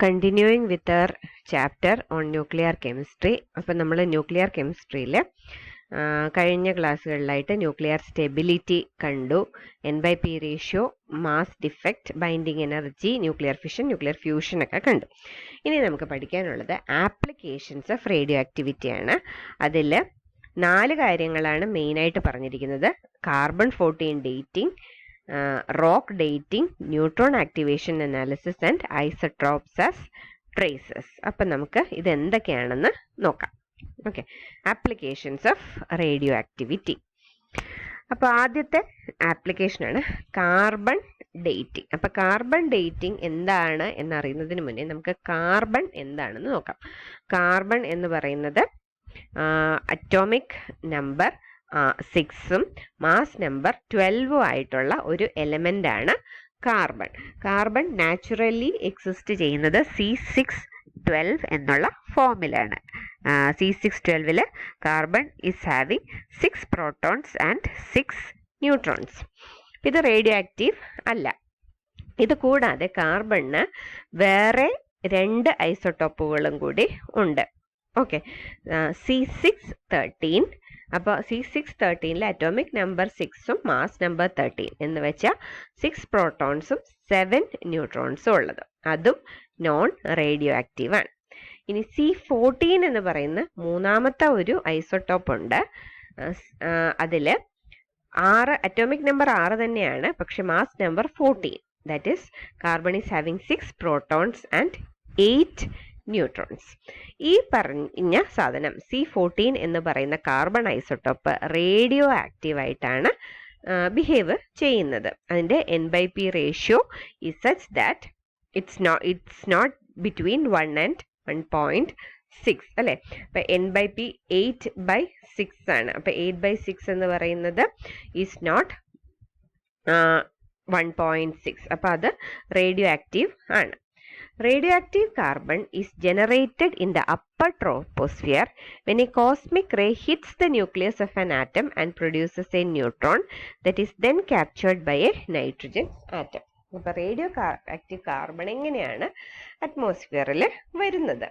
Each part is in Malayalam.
Continuing with our chapter on nuclear chemistry. അപ്പം നമ്മൾ ന്യൂക്ലിയർ കെമിസ്ട്രിയിൽ കഴിഞ്ഞ ക്ലാസ്സുകളിലായിട്ട് ന്യൂക്ലിയർ സ്റ്റെബിലിറ്റി കണ്ടു, N/P ratio, mass defect, binding energy, nuclear fission, nuclear fusion ഒക്കെ കണ്ടു. ഇനി നമുക്ക് പഠിക്കാനുള്ളത് ആപ്ലിക്കേഷൻസ് ഓഫ് റേഡിയോ ആക്ടിവിറ്റിയാണ്. അതിൽ 4 കാര്യങ്ങളാണ് മെയിനായിട്ട് പറഞ്ഞിരിക്കുന്നത്: carbon 14 dating, rock dating, neutron activation analysis and isotopes as traces. അപ്പം നമുക്ക് ഇതെന്തൊക്കെയാണെന്ന് നോക്കാം. Okay, applications of radioactivity. അപ്പോൾ ആദ്യത്തെ ആപ്ലിക്കേഷനാണ് കാർബൺ ഡേറ്റിംഗ്. അപ്പോൾ കാർബൺ ഡേറ്റിംഗ് എന്താണ് എന്നറിയുന്നതിന് മുന്നേ നമുക്ക് കാർബൺ എന്താണെന്ന് നോക്കാം. കാർബൺ എന്ന് പറയുന്നത് അറ്റോമിക് നമ്പർ 6ഉം മാസ് നമ്പർ 12ഉം ആയിട്ടുള്ള ഒരു എലമെന്റ് ആണ് കാർബൺ. കാർബൺ നാച്ചുറലി എക്സിസ്റ്റ് ചെയ്യുന്നത് C612 എന്നുള്ള ഫോമിലാണ്. C612 carbon is having 6 protons and 6 neutrons. ഇത് റേഡിയോ ആക്റ്റീവ് അല്ല. ഇത് കൂടാതെ കാർബണിന് വേറെ 2 ഐസോട്ടോപ്പുകളും കൂടി ഉണ്ട്. Okay, C613. അപ്പോൾ C613 അറ്റോമിക് നമ്പർ 6ഉം മാസ് നമ്പർ 13 എന്ന് വെച്ചാൽ 6 പ്രോട്ടോൺസും 7 ന്യൂട്രോൺസും ഉള്ളത്, അതും നോൺ റേഡിയോ ആക്റ്റീവ് ആണ്. ഇനി C14 എന്ന് പറയുന്ന മൂന്നാമത്തെ ഒരു ഐസോട്ടോപ്പ് ഉണ്ട്. അതിൽ 6 അറ്റോമിക് നമ്പർ 6 തന്നെയാണ്, പക്ഷെ mass number 14. That is carbon is having 6 protons and 8 neutrons. ഈ പറഞ്ഞ സാധനം C14 എന്ന് പറയുന്ന കാർബൺ ഐസോട്ടോപ്പ് റേഡിയോ ആക്റ്റീവ് ആയിട്ടാണ് ബിഹേവ് ചെയ്യുന്നത്. അതിൻ്റെ N/P ratio is such that it's not between 1 and 1.6 അല്ലേ. അപ്പം N/P 8/6 ആണ്. അപ്പം 8/6 എന്ന് പറയുന്നത് ഈസ് നോട്ട് 1.6. അപ്പം അത് റേഡിയോ ആക്റ്റീവ് ആണ്. Radioactive carbon is generated in the upper troposphere when a cosmic ray hits the nucleus of an atom and produces a neutron that is then captured by a nitrogen atom. അപ്പോൾ റേഡിയോ ആക്റ്റീവ് കാർബൺ എങ്ങനെയാണ് അറ്റ്മോസ്ഫിയറിൽ വരുന്നത്?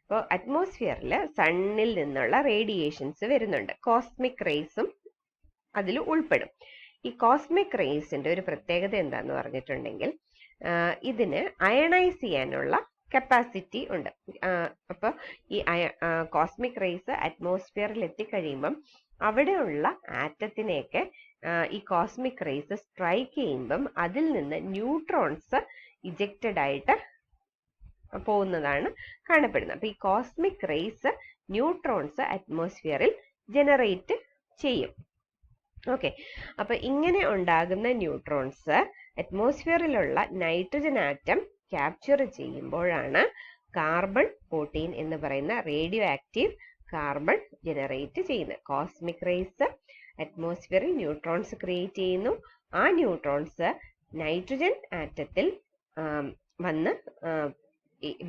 അപ്പോൾ അറ്റ്മോസ്ഫിയറിൽ സണ്ണിൽ നിന്നുള്ള റേഡിയേഷൻസ് വരുന്നുണ്ട്, കോസ്മിക് റേസും അതിൽ ഉൾപ്പെടും. ഈ കോസ്മിക് റേസിന്റെ ഒരു പ്രത്യേകത എന്താന്ന് പറഞ്ഞിട്ടുണ്ടെങ്കിൽ ഇതിന് അയണൈസ് ചെയ്യാനുള്ള കപ്പാസിറ്റി ഉണ്ട്. അപ്പോൾ ഈ കോസ്മിക് റേസ് അറ്റ്മോസ്ഫിയറിൽ എത്തിക്കഴിയുമ്പം അവിടെയുള്ള ആറ്റത്തിനെയൊക്കെ ഈ കോസ്മിക് റേസ് സ്ട്രൈക്ക് ചെയ്യുമ്പം അതിൽ നിന്ന് ന്യൂട്രോൺസ് ഇജക്റ്റഡ് ആയിട്ട് പോകുന്നതാണ് കാണപ്പെടുന്നത്. അപ്പൊ ഈ കോസ്മിക് റേസ് ന്യൂട്രോൺസ് അറ്റ്മോസ്ഫിയറിൽ ജനറേറ്റ് ചെയ്യും. ഓക്കെ, അപ്പൊ ഇങ്ങനെ ഉണ്ടാകുന്ന ന്യൂട്രോൺസ് അറ്റ്മോസ്ഫിയറിലുള്ള നൈട്രജൻ ആറ്റം ക്യാപ്ചർ ചെയ്യുമ്പോഴാണ് കാർബൺ 14 എന്ന് പറയുന്ന റേഡിയോ ആക്റ്റീവ് കാർബൺ ജനറേറ്റ് ചെയ്യുന്നത്. കോസ്മിക് റേസ് അറ്റ്മോസ്ഫിയറിൽ ന്യൂട്രോൺസ് ക്രിയേറ്റ് ചെയ്യുന്നു. ആ ന്യൂട്രോൺസ് നൈട്രജൻ ആറ്റത്തിൽ വന്ന്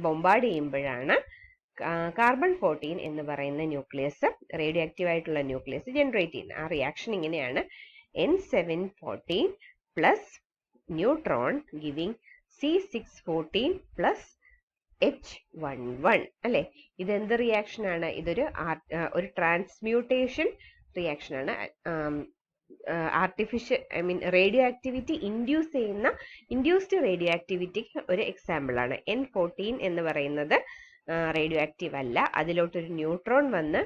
ബോംബാർഡ് ചെയ്യുമ്പോഴാണ് കാർബൺ 14 എന്ന് പറയുന്ന ന്യൂക്ലിയസ്, റേഡിയോ ആക്റ്റീവ് ആയിട്ടുള്ള ന്യൂക്ലിയസ് ജനറേറ്റ് ചെയ്യുന്നത്. ആ റിയാക്ഷൻ ഇങ്ങനെയാണ്: N714 plus neutron giving C614 plus H11 അല്ലെ. ഇതെന്ത് റിയാക്ഷൻ ആണ്? ഇതൊരു ട്രാൻസ്മ്യൂട്ടേഷൻ റിയാക്ഷൻ ആണ്. ആർട്ടിഫിഷ്യൽ റേഡിയോ ആക്ടിവിറ്റി ഇൻഡ്യൂസ് ചെയ്യുന്ന ഇൻഡ്യൂസ്ഡ് റേഡിയോ ആക്ടിവിറ്റിക്ക് ഒരു എക്സാമ്പിൾ ആണ്. N14 എന്ന് പറയുന്നത് റേഡിയോ ആക്റ്റീവ് അല്ല. അതിലോട്ടൊരു ന്യൂട്രോൺ വന്ന്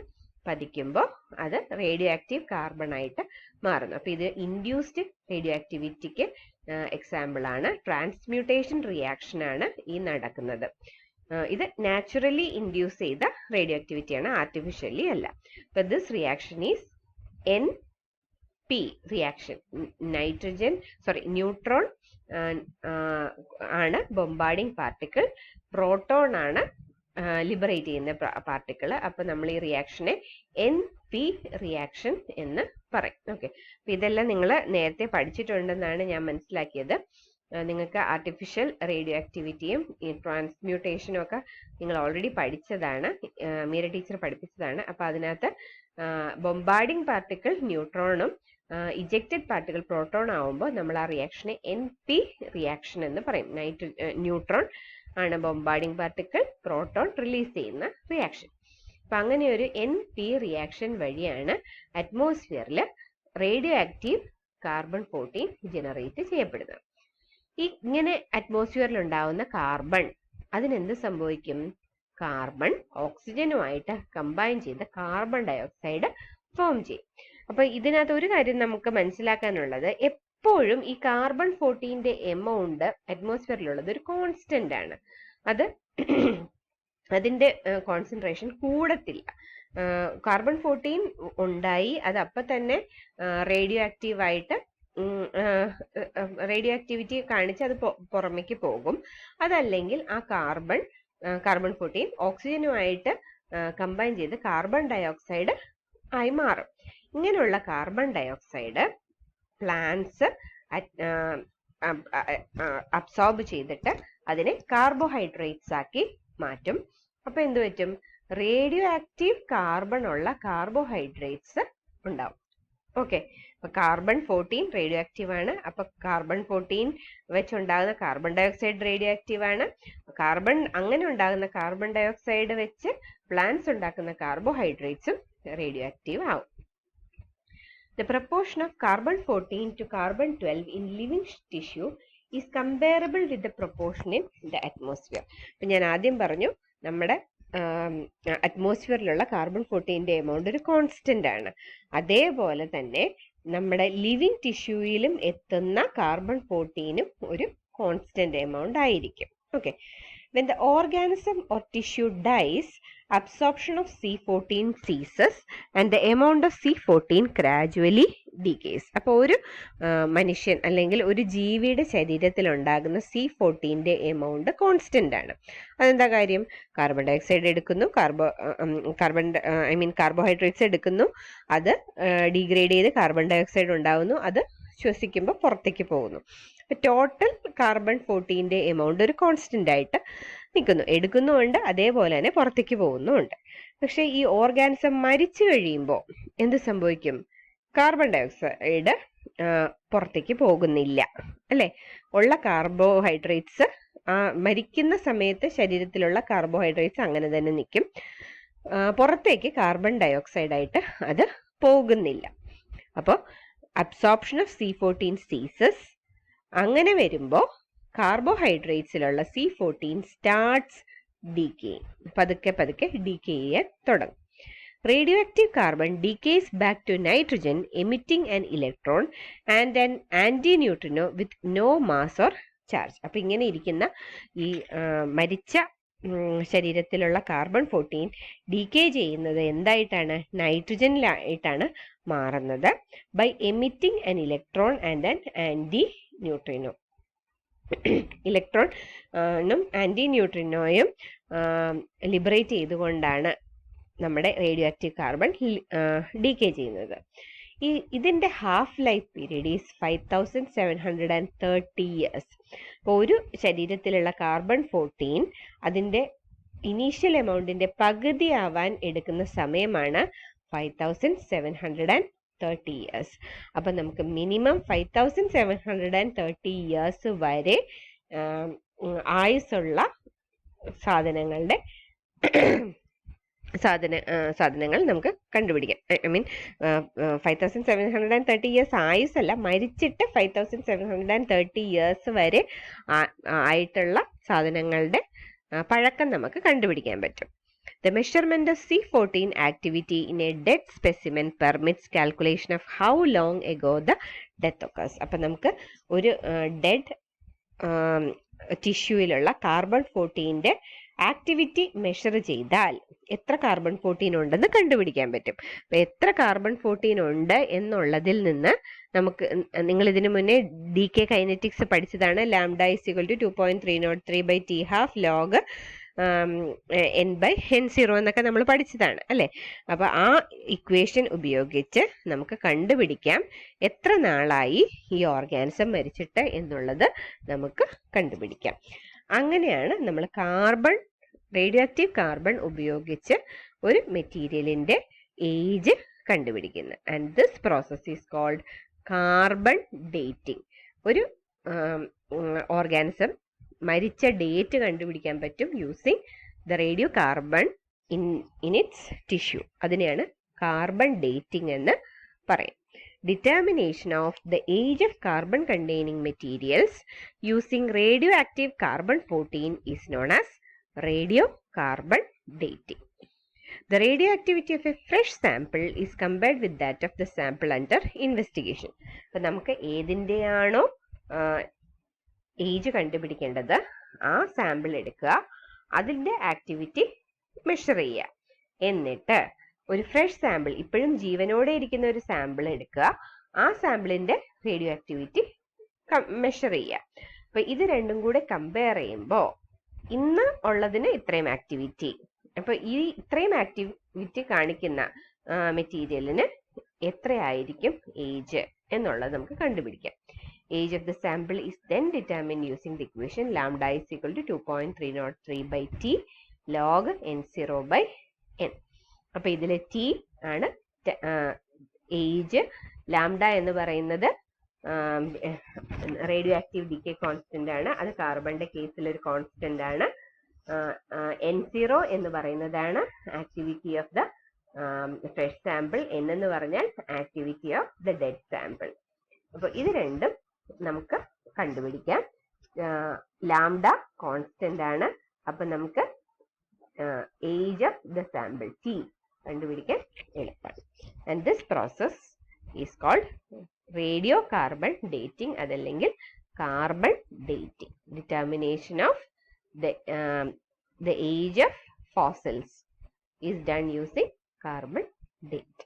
പതിക്കുമ്പോൾ അത് റേഡിയോ ആക്റ്റീവ് കാർബൺ ആയിട്ട് മാറുന്നു. അപ്പൊ ഇത് ഇൻഡ്യൂസ്ഡ് റേഡിയോ ആക്ടിവിറ്റിക്ക് എക്സാമ്പിൾ ആണ്. ട്രാൻസ്മ്യൂട്ടേഷൻ റിയാക്ഷൻ ആണ് ഈ നടക്കുന്നത്. ഇത് നാച്ചുറലി ഇൻഡ്യൂസ് ചെയ്ത റേഡിയോ ആക്ടിവിറ്റിയാണ്, ആർട്ടിഫിഷ്യലി അല്ല. അപ്പൊ this reaction is NP reaction. Neutron ആണ് ബോംബാർഡിംഗ് പാർട്ടിക്കിൾ, പ്രോട്ടോൺ ആണ് ലിബറേറ്റ് ചെയ്യുന്ന പാർട്ടിക്കിൾ. അപ്പൊ നമ്മൾ ഈ റിയാക്ഷനെ NP റിയാക്ഷൻ എന്ന് പറയും. ഓക്കെ, അപ്പൊ ഇതെല്ലാം നിങ്ങൾ നേരത്തെ പഠിച്ചിട്ടുണ്ടെന്നാണ് ഞാൻ മനസ്സിലാക്കിയത്. നിങ്ങൾക്ക് ആർട്ടിഫിഷ്യൽ റേഡിയോ ആക്ടിവിറ്റിയും ഈ ട്രാൻസ്മ്യൂട്ടേഷനും ഒക്കെ നിങ്ങൾ ഓൾറെഡി പഠിച്ചതാണ്, മീര ടീച്ചർ പഠിപ്പിച്ചതാണ്. അപ്പൊ അതിനകത്ത് ബോംബാർഡിംഗ് പാർട്ടിക്കിൾ ന്യൂട്രോണും ഇജക്റ്റഡ് പാർട്ടിക്കിൾ പ്രോട്ടോൺ ആവുമ്പോൾ നമ്മൾ ആ റിയാക്ഷനെ NP റിയാക്ഷൻ എന്ന് പറയും. ന്യൂട്രോൺ ആണ് ബോംബാർഡിംഗ് പാർട്ടിക്കിൾ പ്രോട്ടോൺ റിലീസ് ചെയ്യുന്ന റിയാക്ഷൻ. അപ്പൊ അങ്ങനെ ഒരു NP റിയാക്ഷൻ വഴിയാണ് അറ്റ്മോസ്ഫിയറിൽ റേഡിയോ ആക്റ്റീവ് കാർബൺ-14 ജനറേറ്റ് ചെയ്യപ്പെടുന്നത്. ഇങ്ങനെ അറ്റ്മോസ്ഫിയറിൽ ഉണ്ടാവുന്ന കാർബൺ അതിനെന്ത് സംഭവിക്കും? കാർബൺ ഓക്സിജനുമായിട്ട് കമ്പൈൻ ചെയ്ത് കാർബൺ ഡയോക്സൈഡ് ഫോം ചെയ്യും. അപ്പൊ ഇതിനകത്ത് ഒരു കാര്യം നമുക്ക് മനസ്സിലാക്കാനുള്ളത്, എപ്പോഴും ഈ കാർബൺ-14 എമൗണ്ട് അറ്റ്മോസ്ഫിയറിലുള്ളത് ഒരു കോൺസ്റ്റന്റ് ആണ്. അത് അതിന്റെ കോൺസെൻട്രേഷൻ കൂടത്തില്ല. കാർബൺ-14 ഉണ്ടായി അത് അപ്പൊ തന്നെ റേഡിയോ ആക്റ്റീവായിട്ട് റേഡിയോ ആക്ടിവിറ്റി കാണിച്ച് അത് പുറമേക്ക് പോകും. അതല്ലെങ്കിൽ ആ കാർബൺ-14 ഓക്സിജനുമായിട്ട് കമ്പൈൻ ചെയ്ത് കാർബൺ ഡയോക്സൈഡ് ആയി മാറും. ഇങ്ങനെയുള്ള കാർബൺ ഡയോക്സൈഡ് പ്ലാന്റ്സ് അബ്സോർബ് ചെയ്തിട്ട് അതിനെ കാർബോഹൈഡ്രേറ്റ്സ് ആക്കി മാറ്റും. അപ്പൊ എന്ത് പറ്റും? റേഡിയോ ആക്റ്റീവ് കാർബൺ ഉള്ള കാർബോഹൈഡ്രേറ്റ്സ് ഉണ്ടാവും. ഓക്കെ, അപ്പൊ കാർബൺ-14 റേഡിയോ ആക്റ്റീവ് ആണ്. അപ്പൊ കാർബൺ-14 വെച്ചുണ്ടാകുന്ന കാർബൺ ഡയോക്സൈഡ് റേഡിയോ ആക്റ്റീവ് ആണ്. അങ്ങനെ ഉണ്ടാകുന്ന കാർബൺ ഡയോക്സൈഡ് വെച്ച് പ്ലാന്റ്സ് ഉണ്ടാക്കുന്ന കാർബോഹൈഡ്രേറ്റ്സും റേഡിയോ ആക്റ്റീവ് ആവും. The proportion of carbon-14 to carbon-12 in living tissue is comparable with the proportion in the atmosphere. ഇപ്പൊ ഞാൻ ആദ്യം പറഞ്ഞു നമ്മുടെ അറ്റ്മോസ്ഫിയറിലുള്ള കാർബൺ-14 എമൗണ്ട് ഒരു കോൺസ്റ്റന്റ് ആണ്. അതേപോലെ തന്നെ നമ്മുടെ ലിവിങ് ടിഷ്യൂയിലും എത്തുന്ന കാർബൺ-14 ഒരു കോൺസ്റ്റന്റ് എമൗണ്ട് ആയിരിക്കും. Okay, when the organism or tissue dies, absorption of C14 ceases and the amount of C14 gradually decays. അപ്പോൾ ഒരു മനുഷ്യൻ അല്ലെങ്കിൽ ഒരു ജീവിയുടെ ശരീരത്തിൽ ഉണ്ടാകുന്ന C14 എമൗണ്ട് കോൺസ്റ്റന്റ് ആണ്. അതെന്താ കാര്യം? കാർബൺ ഡയോക്സൈഡ് എടുക്കുന്നു, കാർബോഹൈഡ്രേറ്റ്സ് എടുക്കുന്നു, അത് ഡീഗ്രേഡ് ചെയ്ത് കാർബൺ ഡയോക്സൈഡ് ഉണ്ടാകുന്നു, അത് ശ്വസിക്കുമ്പോൾ പുറത്തേക്ക് പോകുന്നു. ടോട്ടൽ കാർബൺ-14 എമൗണ്ട് ഒരു കോൺസ്റ്റന്റ് ആയിട്ട് നിൽക്കുന്നു, എടുക്കുന്നുമുണ്ട്, അതേപോലെ തന്നെ പുറത്തേക്ക് പോകുന്നുമുണ്ട്. പക്ഷെ ഈ ഓർഗാനിസം മരിച്ചു കഴിയുമ്പോൾ എന്ത് സംഭവിക്കും? കാർബൺ ഡയോക്സൈഡ് പുറത്തേക്ക് പോകുന്നില്ല, അല്ലെ? ഉള്ള കാർബോഹൈഡ്രേറ്റ്സ് മരിക്കുന്ന സമയത്ത് ശരീരത്തിലുള്ള കാർബോഹൈഡ്രേറ്റ്സ് അങ്ങനെ തന്നെ നിൽക്കും, പുറത്തേക്ക് കാർബൺ ഡയോക്സൈഡ് ആയിട്ട് അത് പോകുന്നില്ല. അപ്പോൾ അബ്സോർപ്ഷൻ ഓഫ് C14 ceases. അങ്ങനെ വരുമ്പോൾ കാർബോഹൈഡ്രേറ്റ്സിലുള്ള C14 സ്റ്റാർട്ട്സ് ഡീക്കേ, പതുക്കെ ഡീക്കേ ചെയ്യാൻ തുടങ്ങും. Radio active carbon decays back to nitrogen emitting an electron and an anti neutrino with no mass or charge. അപ്പൊ ഇങ്ങനെ ഇരിക്കുന്ന ഈ മരിച്ച ശരീരത്തിലുള്ള കാർബൺ-14 ഡീക്കേ ചെയ്യുന്നത് എന്തായിട്ടാണ്? നൈട്രജനിലായിട്ടാണ് മാറുന്നത്. By emitting an electron and an anti neutrino. ഇലക്ട്രോണും ആന്റി ന്യൂട്രിനോയും ലിബറേറ്റ് ചെയ്തുകൊണ്ടാണ് നമ്മുടെ റേഡിയോ ആക്റ്റീവ് കാർബൺ ഡീക്കേ ചെയ്യുന്നത്. ഇതിന്റെ half life period is 5730 years. അപ്പോൾ ഒരു ശരീരത്തിലുള്ള കാർബൺ-14 അതിന്റെ ഇനീഷ്യൽ എമൗണ്ടിന്റെ പകുതി ആവാൻ എടുക്കുന്ന സമയമാണ് 5730 years. അപ്പൊ നമുക്ക് മിനിമം 5730 years വരെ ആയുസ്സുള്ള സാധനങ്ങൾ നമുക്ക് കണ്ടുപിടിക്കാം. 5730 years ആയുസ്സല്ല, മരിച്ചിട്ട് 5730 years വരെ ആയിട്ടുള്ള സാധനങ്ങളുടെ പഴക്കം നമുക്ക് കണ്ടുപിടിക്കാൻ പറ്റും. The measurement of C14 activity in a dead specimen permits calculation of how long ago the death occurs. അപ്പം നമുക്ക് ഒരു ഡെഡ് ടിഷ്യൂയിലുള്ള കാർബൺ-14 ആക്ടിവിറ്റി മെഷർ ചെയ്താൽ എത്ര കാർബൺ-14 ഉണ്ടെന്ന് കണ്ടുപിടിക്കാൻ പറ്റും. അപ്പൊ എത്ര കാർബൺ-14 ഉണ്ട് എന്നുള്ളതിൽ നിന്ന് നമുക്ക്, നിങ്ങൾ ഇതിനു മുന്നേ DK കൈനറ്റിക്സ് പഠിച്ചതാണ്. ലാംഡ = 2.303/T½ log n/n0 എന്നൊക്കെ നമ്മൾ പഠിച്ചതാണ്, അല്ലെ? അപ്പൊ ആ ഇക്വേഷൻ ഉപയോഗിച്ച് നമുക്ക് കണ്ടുപിടിക്കാം എത്ര നാളായി ഈ ഓർഗാനിസം മരിച്ചിട്ട് എന്നുള്ളത് നമുക്ക് കണ്ടുപിടിക്കാം. അങ്ങനെയാണ് നമ്മൾ റേഡിയോ ആക്റ്റീവ് കാർബൺ ഉപയോഗിച്ച് ഒരു മെറ്റീരിയലിന്റെ ഏജ് കണ്ടുപിടിക്കുന്നത്. And this process is called carbon dating. ഒരു ഓർഗാനിസം മരിച്ച ഡേറ്റ് കണ്ടുപിടിക്കാൻ പറ്റും using the radio carbon in its tissue. അതിനെയാണ് കാർബൺ ഡേറ്റിംഗ് എന്ന് പറയും. Determination of the age of carbon containing materials using radioactive carbon-14 is known as radiocarbon dating. The radioactivity of a fresh sample is compared with that of the sample under investigation. അപ്പോൾ നമുക്ക് ഏതിൻ്റെയാണോ ഏജ് കണ്ടുപിടിക്കേണ്ടത് ആ സാമ്പിൾ എടുക്കുക, അതിൻ്റെ ആക്ടിവിറ്റി മെഷർ ചെയ്യുക, എന്നിട്ട് ഒരു ഫ്രഷ് സാമ്പിൾ, ഇപ്പോഴും ജീവനോടെ ഇരിക്കുന്ന ഒരു സാമ്പിൾ എടുക്കുക, ആ സാമ്പിളിന്റെ റേഡിയോ ആക്ടിവിറ്റി മെഷർ ചെയ്യുക. അപ്പൊ ഇത് രണ്ടും കൂടെ കമ്പയർ ചെയ്യുമ്പോൾ ഇന്ന് ഉള്ളതിന് ഇത്രയും ആക്ടിവിറ്റി, അപ്പൊ ഈ ഇത്രയും ആക്ടിവിറ്റി കാണിക്കുന്ന മെറ്റീരിയലിന് എത്രയായിരിക്കും ഏജ് എന്നുള്ളത് നമുക്ക് കണ്ടുപിടിക്കാം. Age of the sample is then determine using the equation lambda is equal to 2.303/t log n0/n. അപ്പൊ ഇതിലെ ടി ആണ് ഏജ്, ലാംഡ എന്ന് പറയുന്നത് റേഡിയോ ആക്റ്റീവ് ഡികെ കോൺസ്റ്റന്റ് ആണ്, അത് കാർബണിന്റെ കേസിൽ ഒരു കോൺസ്റ്റന്റ് ആണ്. N0 എന്ന് പറയുന്നതാണ് activity of the fresh sample, N എന്ന് പറഞ്ഞാൽ activity of the dead sample. അപ്പൊ ഇത് രണ്ടും നമുക്ക് കണ്ടുപിടിക്കാം. ലാംഡ കോൺസ്റ്റന്റ് ആണ്, അപ്പൊ നമുക്ക് age of the sample T കണ്ടുപിടിക്കാൻ എളുപ്പമാണ്. And this process is called radiocarbon dating, അതല്ലെങ്കിൽ carbon dating. Determination of the age of fossils is done using carbon date.